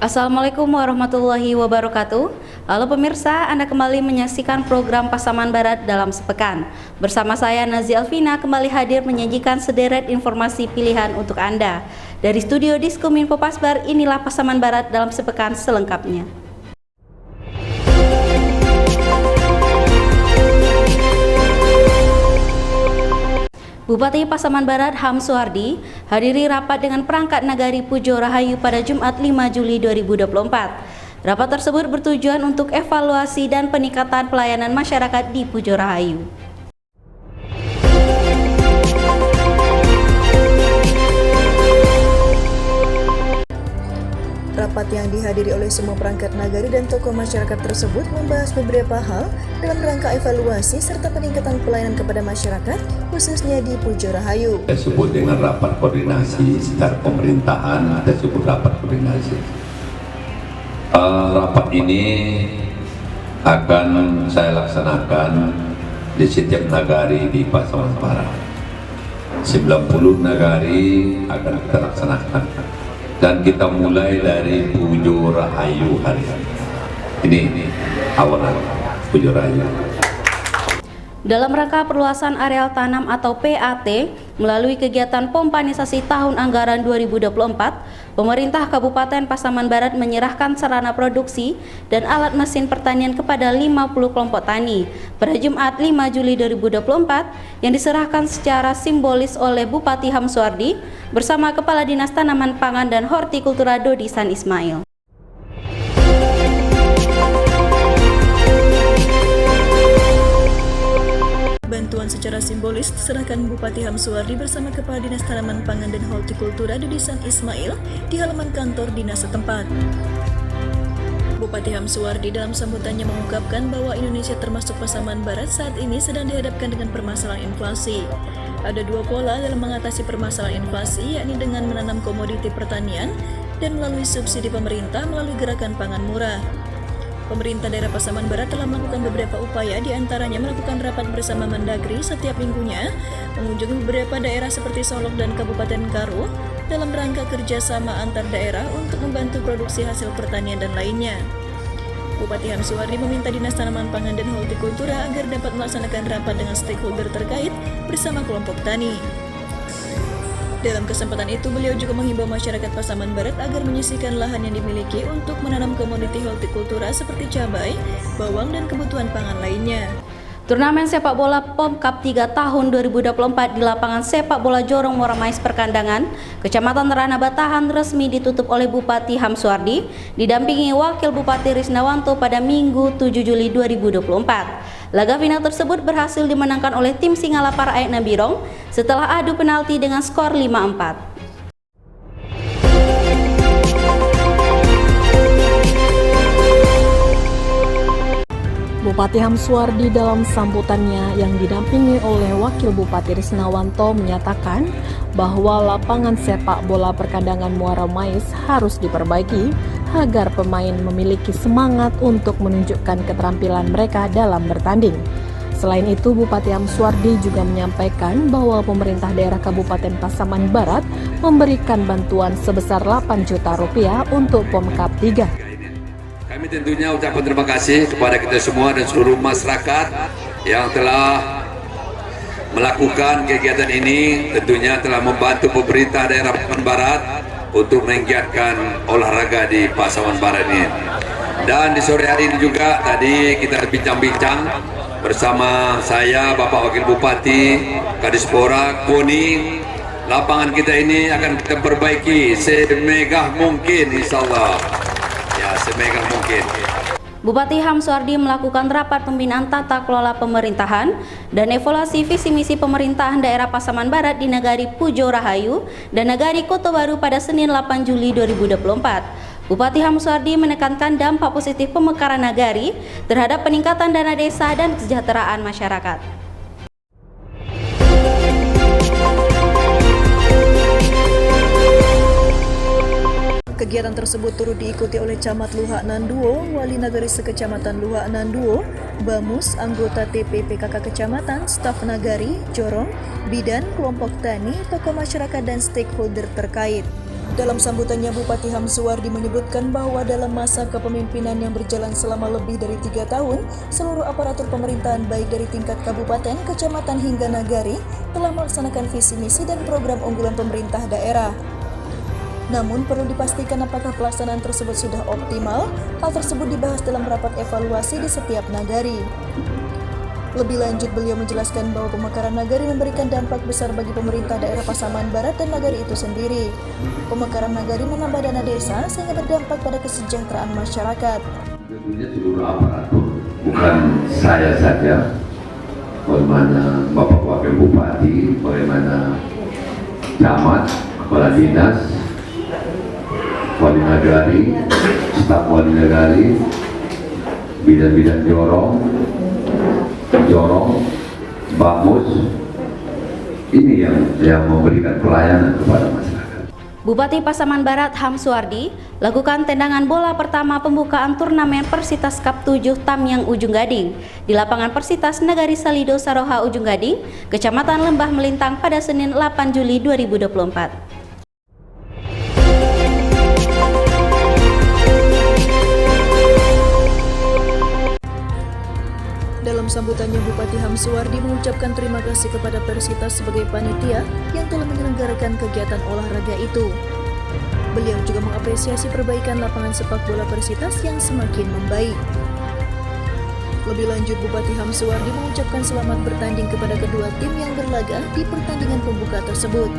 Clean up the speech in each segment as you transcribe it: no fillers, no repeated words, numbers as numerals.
Assalamualaikum warahmatullahi wabarakatuh. Halo pemirsa, Anda kembali menyaksikan program Pasaman Barat dalam sepekan. Bersama saya Nazi Alvina kembali hadir menyajikan sederet informasi pilihan untuk Anda. Dari studio Diskominfo Pasbar, inilah Pasaman Barat dalam sepekan selengkapnya. Bupati Pasaman Barat Ham Suhardi hadiri rapat dengan perangkat nagari Pujo Rahayu pada Jumat 5 Juli 2024. Rapat tersebut bertujuan untuk evaluasi dan peningkatan pelayanan masyarakat di Pujo Rahayu. Rapat yang dihadiri oleh semua perangkat nagari dan tokoh masyarakat tersebut membahas beberapa hal dalam rangka evaluasi serta peningkatan pelayanan kepada masyarakat, khususnya di Pujo Rahayu. Kita sebut dengan rapat koordinasi secara pemerintahan, kita sebut rapat koordinasi. Rapat ini akan saya laksanakan di setiap nagari di Pasaman Barat. 90 nagari akan kita laksanakan. Dan kita mulai dari Pujo Rahayu hari ini. Ini awal Pujo Rahayu. Dalam rangka perluasan areal tanam atau PAT melalui kegiatan pompanisasi tahun anggaran 2024, pemerintah Kabupaten Pasaman Barat menyerahkan sarana produksi dan alat mesin pertanian kepada 50 kelompok tani pada Jumat 5 Juli 2024 yang diserahkan secara simbolis oleh Bupati Ham Suhardi bersama Kepala Dinas Tanaman Pangan dan Hortikultura Dodi San Ismail. Bantuan secara simbolis diserahkan Bupati Ham Suhardi bersama Kepala Dinas Tanaman Pangan dan Hortikultura Dodi San Ismail di halaman kantor dinas setempat. Bupati Ham Suhardi dalam sambutannya mengungkapkan bahwa Indonesia termasuk Pasaman Barat saat ini sedang dihadapkan dengan permasalahan inflasi. Ada dua pola dalam mengatasi permasalahan inflasi, yakni dengan menanam komoditi pertanian dan melalui subsidi pemerintah melalui gerakan pangan murah. Pemerintah daerah Pasaman Barat telah melakukan beberapa upaya, diantaranya melakukan rapat bersama Mendagri setiap minggunya, mengunjungi beberapa daerah seperti Solok dan Kabupaten Karo dalam rangka kerjasama antar daerah untuk membantu produksi hasil pertanian dan lainnya. Bupati Ham Suhardi meminta Dinas Tanaman Pangan dan Hortikultura agar dapat melaksanakan rapat dengan stakeholder terkait bersama kelompok tani. Dalam kesempatan itu, beliau juga menghimbau masyarakat Pasaman Barat agar menyisihkan lahan yang dimiliki untuk menanam komoditi hortikultura seperti cabai, bawang, dan kebutuhan pangan lainnya. Turnamen sepak bola POM Cup 3 tahun 2024 di lapangan sepak bola Jorong Moramais Perkandangan, Kecamatan Rana Batahan resmi ditutup oleh Bupati Ham Suhardi, didampingi Wakil Bupati Risnawanto pada Minggu 7 Juli 2024. Laga final tersebut berhasil dimenangkan oleh tim Singalapar Aekna Birong setelah adu penalti dengan skor 5-4. Bupati Ham Suhardi dalam sambutannya yang didampingi oleh Wakil Bupati Risnawanto menyatakan bahwa lapangan sepak bola Perkandangan Muara Mais harus diperbaiki agar pemain memiliki semangat untuk menunjukkan keterampilan mereka dalam bertanding. Selain itu, Bupati Ham Suhardi juga menyampaikan bahwa pemerintah daerah Kabupaten Pasaman Barat memberikan bantuan sebesar 8 juta rupiah untuk POM Cup 3. Kami tentunya ucapkan terima kasih kepada kita semua dan seluruh masyarakat yang telah melakukan kegiatan ini, tentunya telah membantu pemerintah daerah Pasaman Barat untuk menggiatkan olahraga di Pasaman Barat ini. Dan di sore hari ini juga tadi kita bincang-bincang bersama saya, Bapak Wakil Bupati, Kadispora, KONI, lapangan kita ini akan kita perbaiki semegah mungkin, insyaallah. Ya, semegah mungkin. Bupati Ham Suhardi melakukan rapat pembinaan tata kelola pemerintahan dan evaluasi visi misi pemerintahan daerah Pasaman Barat di Nagari Pujo Rahayu dan Nagari Kota Baru pada Senin 8 Juli 2024. Bupati Ham Suhardi menekankan dampak positif pemekaran nagari terhadap peningkatan dana desa dan kesejahteraan masyarakat. Kegiatan tersebut turut diikuti oleh Camat Luhak Nanduo, Wali Nagari Sekecamatan Luhak Nanduo, Bamus, anggota TPPKK Kecamatan, staf Nagari, Jorong, bidan, kelompok tani, tokoh masyarakat dan stakeholder terkait. Dalam sambutannya, Bupati Hamsuwardi menyebutkan bahwa dalam masa kepemimpinan yang berjalan selama lebih dari 3 tahun, seluruh aparatur pemerintahan baik dari tingkat kabupaten, kecamatan hingga nagari telah melaksanakan visi misi dan program unggulan pemerintah daerah. Namun perlu dipastikan apakah pelaksanaan tersebut sudah optimal. Hal tersebut dibahas dalam rapat evaluasi di setiap nagari. Lebih lanjut, beliau menjelaskan bahwa pemekaran nagari memberikan dampak besar bagi pemerintah daerah Pasaman Barat dan nagari itu sendiri. Pemekaran nagari menambah dana desa sehingga berdampak pada kesejahteraan masyarakat. Tentunya seluruh aparatur, bukan saya saja, bagaimana Bapak Wakil Bupati, bagaimana camat, kepala dinas, wali nagari, staf wali nagari, bidang-bidang jorong, bamus, ini yang memberikan pelayanan kepada masyarakat. Bupati Pasaman Barat Hamsuwardi lakukan tendangan bola pertama pembukaan turnamen Persitas Cup 7 Tamyang Ujung Gading di lapangan Persitas Nagari Salido Saroha Ujung Gading, Kecamatan Lembah Melintang pada Senin 8 Juli 2024. Dalam sambutannya, Bupati Hamsuwardi mengucapkan terima kasih kepada Persitas sebagai panitia yang telah menyelenggarakan kegiatan olahraga itu. Beliau juga mengapresiasi perbaikan lapangan sepak bola Persitas yang semakin membaik. Lebih lanjut, Bupati Hamsuwardi mengucapkan selamat bertanding kepada kedua tim yang berlaga di pertandingan pembuka tersebut.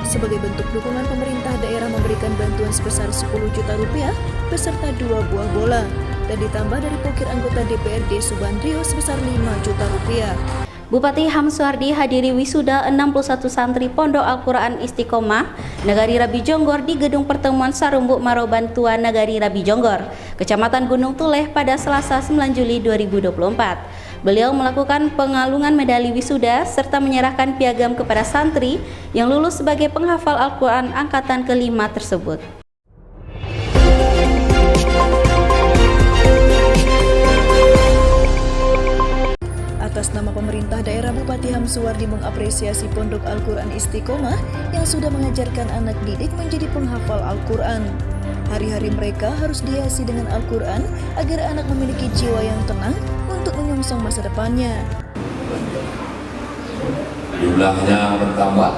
Sebagai bentuk dukungan, pemerintah daerah memberikan bantuan sebesar 10 juta rupiah beserta 2 buah bola, dan ditambah dari pokir anggota DPRD Subandrio sebesar 5 juta rupiah. Bupati Hamsuwardi hadiri wisuda 61 santri Pondok Al-Quran Istiqomah Nagari Rabi Jonggor di Gedung Pertemuan Sarumbuk Maroban Tua Nagari Rabi Jonggor, Kecamatan Gunung Tuleh pada Selasa 9 Juli 2024. Beliau melakukan pengalungan medali wisuda serta menyerahkan piagam kepada santri yang lulus sebagai penghafal Al-Quran angkatan ke-5 tersebut. Atas nama pemerintah daerah, Bupati Hamsuwardi mengapresiasi Pondok Al-Quran Istiqomah yang sudah mengajarkan anak didik menjadi penghafal Al-Quran. Hari-hari mereka harus dihiasi dengan Al-Quran agar anak memiliki jiwa yang tenang untuk menyongsong masa depannya. Jumlahnya bertambah,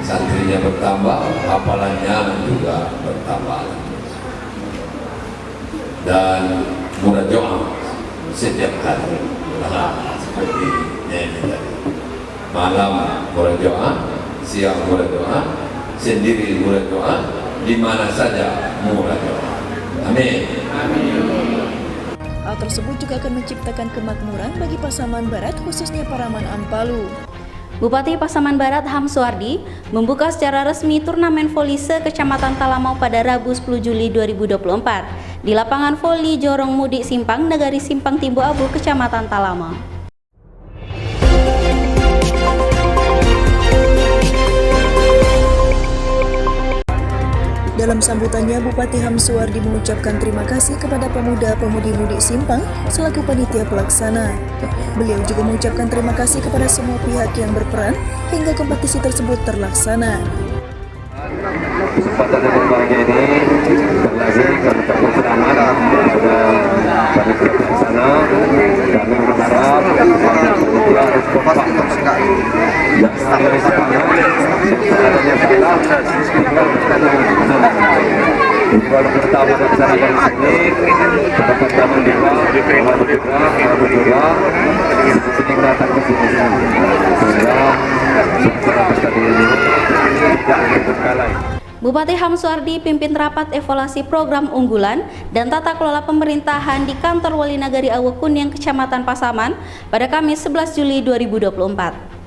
santrinya bertambah, hafalannya juga bertambah, dan murajaah setiap hari. Seperti ini tadi, malam murajaah, siang murajaah, sendiri murajaah, di mana saja murajaah. Amin. Hal tersebut juga akan menciptakan kemakmuran bagi Pasaman Barat, khususnya Paraman Ampalu. Bupati Pasaman Barat Hamsuwardi membuka secara resmi turnamen voli se-Kecamatan Talamau pada Rabu 10 Juli 2024 di lapangan voli Jorong Mudik Simpang, Nagari Simpang Timbu Abu, Kecamatan Talamau. Dalam sambutannya, Bupati Hamsuwardi mengucapkan terima kasih kepada pemuda-pemudi Mudik Simpang selaku panitia pelaksana. Beliau juga mengucapkan terima kasih kepada semua pihak yang berperan hingga kompetisi tersebut terlaksana. Kesempatan yang berbahagia ini lagi kami ucapkan selamat kepada panitia pelaksana. Kami berharap panitia harus kompak sekali. Yang salah adanya salah tinggal berkenan. Jadi walaupun kita melaksanakan di sini, dapat kami bergerak, sering datang ke sini sehingga masyarakat tadi ini tidak terkalai. Bupati Hamsuwardi pimpin rapat evaluasi program unggulan dan tata kelola pemerintahan di kantor Wali Nagari Awu Kuning, Kecamatan Pasaman pada Kamis 11 Juli 2024.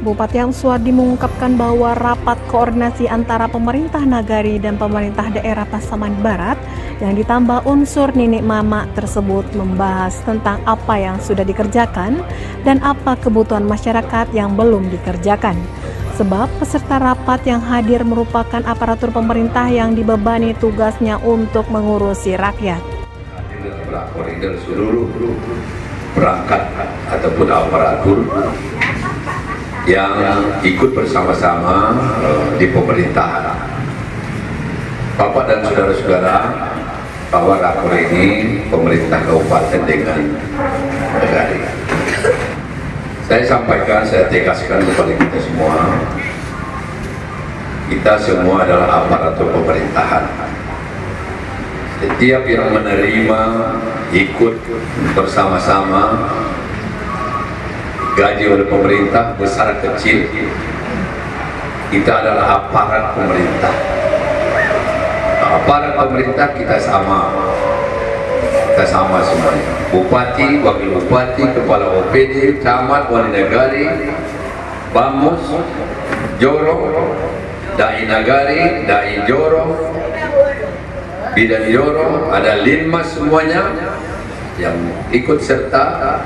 Bupati Hamsuwardi mengungkapkan bahwa rapat koordinasi antara pemerintah nagari dan pemerintah daerah Pasaman Barat yang ditambah unsur nenek mama tersebut membahas tentang apa yang sudah dikerjakan dan apa kebutuhan masyarakat yang belum dikerjakan. Sebab peserta rapat yang hadir merupakan aparatur pemerintah yang dibebani tugasnya untuk mengurusi rakyat. Koridor seluruh perangkat ataupun aparatur yang ikut bersama-sama di pemerintahan. Bapak dan saudara-saudara, bahwa rakor ini pemerintah kabupaten dengan negara. Saya sampaikan, saya tegaskan kepada kita semua adalah aparatur pemerintahan. Setiap yang menerima, ikut bersama-sama gaji oleh pemerintah, besar kecil, kita adalah aparat pemerintah. Aparat pemerintah kita sama semuanya. Bupati, wakil bupati, kepala OPD, camat, wali nagari, bamus, joro, dai nagari, dai joro, bidan joro, ada linmas, semuanya yang ikut serta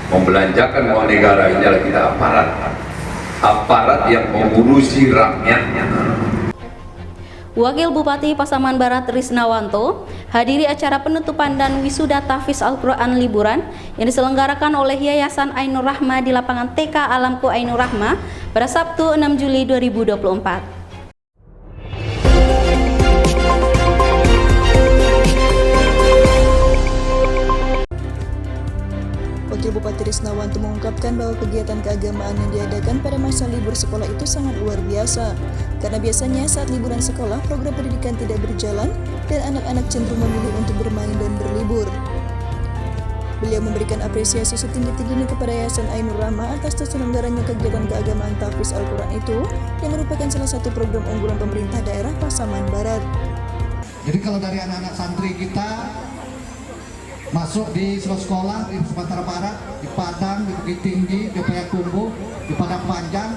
membelanjakan uang negara. Ini adalah kita aparat yang mengurusi rakyatnya. Wakil Bupati Pasaman Barat Risnawanto hadiri acara penutupan dan wisuda tahfiz Al-Quran liburan yang diselenggarakan oleh Yayasan Ainur Rahma di lapangan TK Alamku Ainur Rahma pada Sabtu 6 Juli 2024. Wakil Bupati Risnawanto mengungkapkan bahwa kegiatan keagamaan yang diadakan pada masa libur sekolah itu sangat luar biasa. Karena biasanya saat liburan sekolah, program pendidikan tidak berjalan dan anak-anak cenderung memilih untuk bermain dan berlibur. Beliau memberikan apresiasi setinggi-tingginya kepada Yayasan Ainur Rahma atas terselenggaranya kegiatan keagamaan tahfiz Al-Quran itu yang merupakan salah satu program unggulan pemerintah daerah Pasaman Barat. Jadi kalau dari anak-anak santri kita masuk di sekolah di Sumatera Barat, di Padang, di Bukit Tinggi, di Payakumbuh, di Padang Panjang,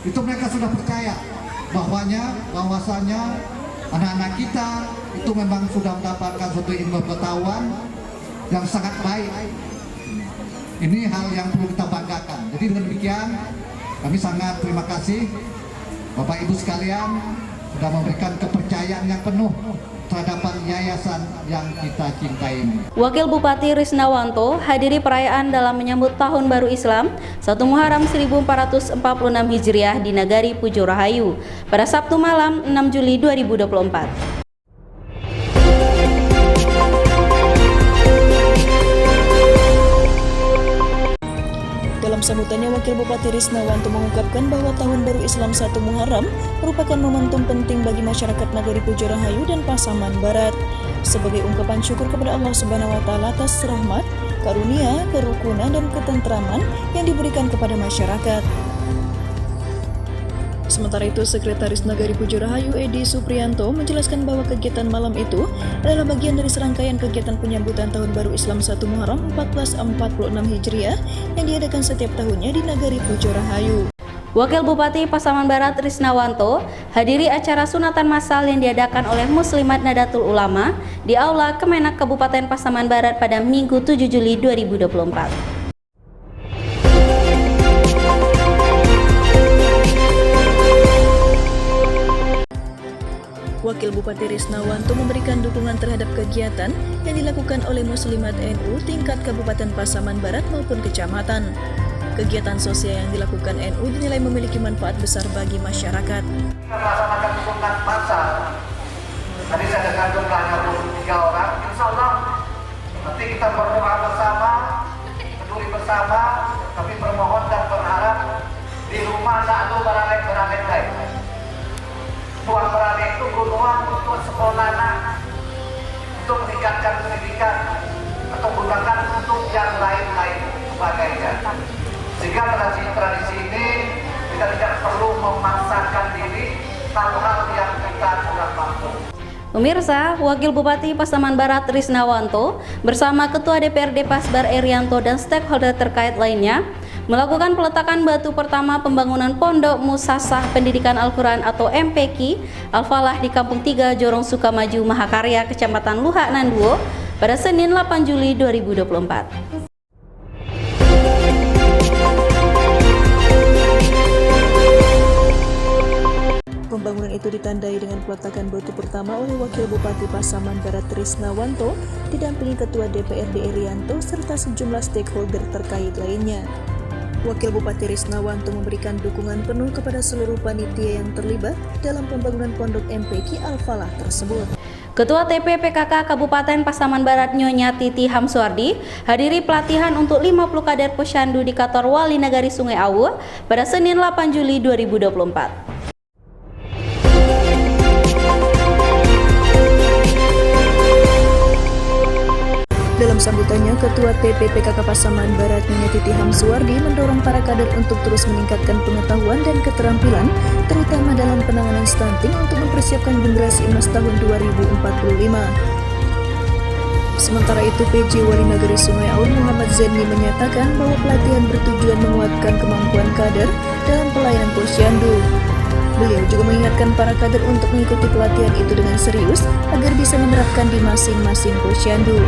itu mereka sudah percaya bahwasanya anak-anak kita itu memang sudah mendapatkan suatu ilmu pengetahuan yang sangat baik. Ini hal yang perlu kita banggakan. Jadi dengan demikian kami sangat terima kasih Bapak Ibu sekalian sudah memberikan kepercayaan yang penuh terhadap yayasan yang kita cintai ini. Wakil Bupati Risnawanto hadiri perayaan dalam menyambut Tahun Baru Islam 1 Muharram 1446 Hijriah di Nagari Pujo Rahayu pada Sabtu malam 6 Juli 2024. Dalam sambutannya, Wakil Bupati Risnawanto mengungkapkan bahwa Tahun Baru Islam 1 Muharram merupakan momentum penting bagi masyarakat Nagari Pujo Rahayu dan Pasaman Barat sebagai ungkapan syukur kepada Allah Subhanahu wa Ta'ala atas rahmat, karunia, kerukunan, dan ketentraman yang diberikan kepada masyarakat. Sementara itu, Sekretaris Nagari Pujo Rahayu Edi Supriyanto menjelaskan bahwa kegiatan malam itu adalah bagian dari serangkaian kegiatan penyambutan Tahun Baru Islam 1 Muharram 1446 Hijriah yang diadakan setiap tahunnya di Nagari Pujo Rahayu. Wakil Bupati Pasaman Barat Risnawanto hadiri acara sunatan massal yang diadakan oleh Muslimat Nadatul Ulama di Aula Kemenak Kabupaten Pasaman Barat pada Minggu 7 Juli 2024. Wakil Bupati Risnawanto memberikan dukungan terhadap kegiatan yang dilakukan oleh Muslimat NU tingkat Kabupaten Pasaman Barat maupun kecamatan. Kegiatan sosial yang dilakukan NU dinilai memiliki manfaat besar bagi masyarakat. Kita melaksanakan sunat massal. Tadi saya dengar jumlahnya 23 orang. Insya Allah nanti kita berdoa bersama, peduli bersama, tapi bermohon dan berharap di rumah tak ada barang lain. Tuan berada itu gunungan untuk sekolah anak, untuk meningkatkan pendidikan, atau gunakan untuk yang lain-lain sebagainya. Sehingga tradisi ini kita tidak perlu memaksakan diri hal-hal yang kita kurang mampu. Pemirsa, Wakil Bupati Pasaman Barat Risnawanto bersama Ketua DPRD Pasbar Erianto dan stakeholder terkait lainnya melakukan peletakan batu pertama pembangunan Pondok Musasah Pendidikan Al-Quran atau MPQ Al-Falah di Kampung 3 Jorong Sukamaju Mahakarya, Kecamatan Luhak Nanduo pada Senin 8 Juli 2024. pembangunan itu ditandai dengan peletakan batu pertama oleh Wakil Bupati Pasaman Barat Trisnawanto, didampingi Ketua DPRD Erianto serta sejumlah stakeholder terkait lainnya. Wakil Bupati Trisnawanto memberikan dukungan penuh kepada seluruh panitia yang terlibat dalam pembangunan Pondok MPK Al-Falah tersebut. Ketua TP-PKK Kabupaten Pasaman Barat Nyonya Titi Hamsuardi hadiri pelatihan untuk 50 kader Posyandu di Kantor Wali Nagari Sungai Awu pada Senin 8 Juli 2024. Dalam sambutannya, Ketua TP-PKK Pasaman Barat Nyonya Titi Hamsuardi mendorong para kader untuk terus meningkatkan pengetahuan dan keterampilan, terutama dalam penanganan stunting untuk mempersiapkan generasi emas tahun 2045. Sementara itu, PJ Wali Nagari Sungai Awu Muhammad Zenni menyatakan bahwa pelatihan bertujuan menguatkan kemampuan kader dalam pelayanan posyandu. Beliau juga mengingatkan para kader untuk mengikuti pelatihan itu dengan serius agar bisa menerapkan di masing-masing posyandu.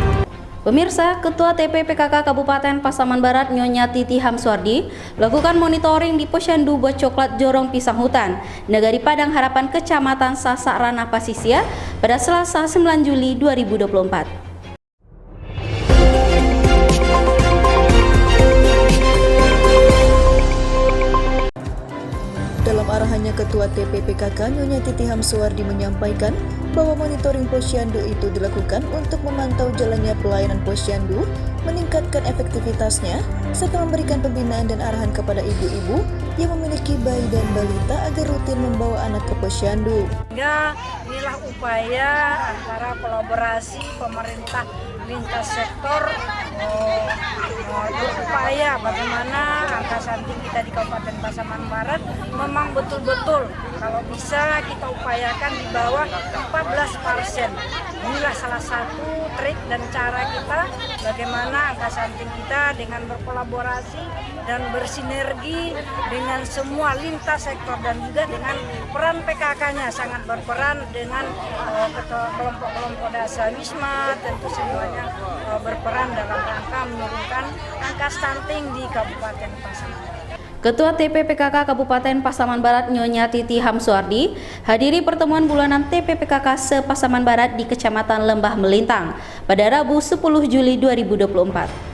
Pemirsa, Ketua TP-PKK Kabupaten Pasaman Barat Nyonya Titi Hamsuardi melakukan monitoring di Posyandu Buah Coklat Jorong Pisang Hutan, Nagari Padang Harapan Kecamatan Sasak Ranah Pasisia pada Selasa 9 Juli 2024. Dalam arahannya, Ketua TP-PKK Nyonya Titi Hamsuardi menyampaikan bahwa monitoring posyandu itu dilakukan untuk memantau jalannya pelayanan posyandu, meningkatkan efektivitasnya, serta memberikan pembinaan dan arahan kepada ibu-ibu yang memiliki bayi dan balita agar rutin membawa anak ke posyandu. Sehingga inilah upaya antara kolaborasi pemerintah lintas sektor berupaya bagaimana angka stunting kita di Kabupaten Pasaman Barat memang betul-betul kalau bisa kita upayakan di bawah 14%. Inilah salah satu trik dan cara kita bagaimana angka stunting kita dengan berkolaborasi dan bersinergi dengan semua lintas sektor dan juga dengan peran PKK-nya sangat berperan dengan kelompok-kelompok dasar Wisma, tentu semuanya berperan dalam rangka menurunkan angka stunting di Kabupaten Pasaman Barat. Ketua TP-PKK Kabupaten Pasaman Barat Nyonya Titi Hamsuardi hadiri pertemuan bulanan TP-PKK se-Pasaman Barat di Kecamatan Lembah Melintang pada Rabu 10 Juli 2024.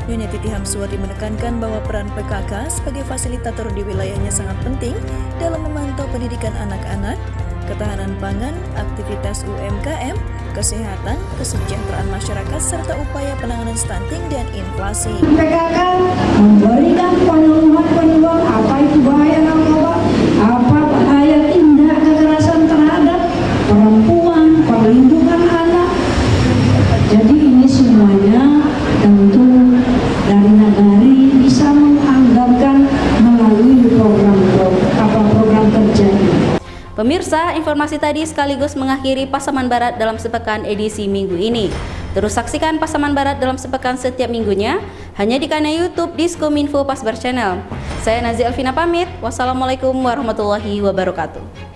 Nyonya Titi Hamsuardi menekankan bahwa peran PKK sebagai fasilitator di wilayahnya sangat penting dalam memantau pendidikan anak-anak, ketahanan pangan, aktivitas UMKM, kesehatan, kesejahteraan masyarakat, serta upaya penanganan stunting dan inflasi. PKK memberikan penyuluhan apa itu bahaya narkoba, apa bahaya tindak kekerasan terhadap perempuan, perlindungan anak. Jadi ini semuanya tentu dari nagari bisa menganggarkan melalui program kerja. Pemirsa, informasi tadi sekaligus mengakhiri Pasaman Barat dalam sepekan edisi minggu ini. Terus saksikan Pasaman Barat dalam sepekan setiap minggunya hanya di kanal YouTube Diskominfo Pasbar Channel. Saya Nazi Elvina pamit. Wassalamualaikum warahmatullahi wabarakatuh.